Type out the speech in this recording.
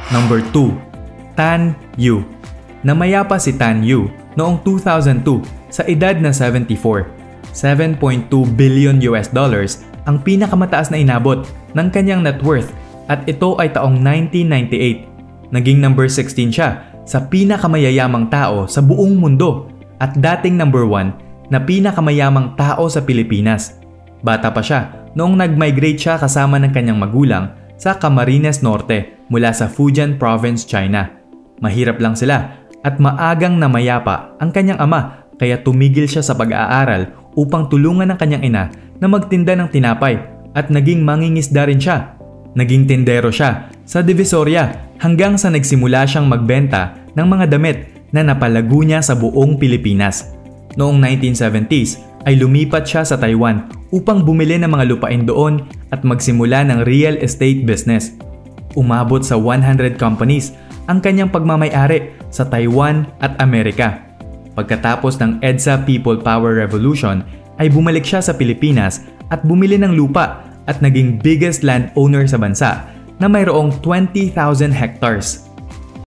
Number 2. Tan Yu. Namayapa si Tan Yu noong 2002 sa edad na 74. 7.2 billion US dollars ang pinakamataas na inabot ng kanyang net worth at ito ay taong 1998. Naging number 16 siya sa pinakamayayamang tao sa buong mundo at dating number 1 na pinakamayamang tao sa Pilipinas. Bata pa siya noong nag-migrate siya kasama ng kanyang magulang sa Camarines Norte mula sa Fujian Province, China. Mahirap lang sila at maagang namayapa ang kanyang ama kaya tumigil siya sa pag-aaral upang tulungan ng kanyang ina na magtinda ng tinapay at naging mangingisda rin siya. Naging tindero siya sa Divisoria hanggang sa nagsimula siyang magbenta ng mga damit na napalago niya sa buong Pilipinas. Noong 1970s ay lumipat siya sa Taiwan upang bumili ng mga lupain doon at magsimula ng real estate business. Umabot sa 100 companies ang kanyang pagmamay-ari sa Taiwan at Amerika. Pagkatapos ng EDSA People Power Revolution ay bumalik siya sa Pilipinas at bumili ng lupa at naging biggest landowner sa bansa na mayroong 20,000 hectares.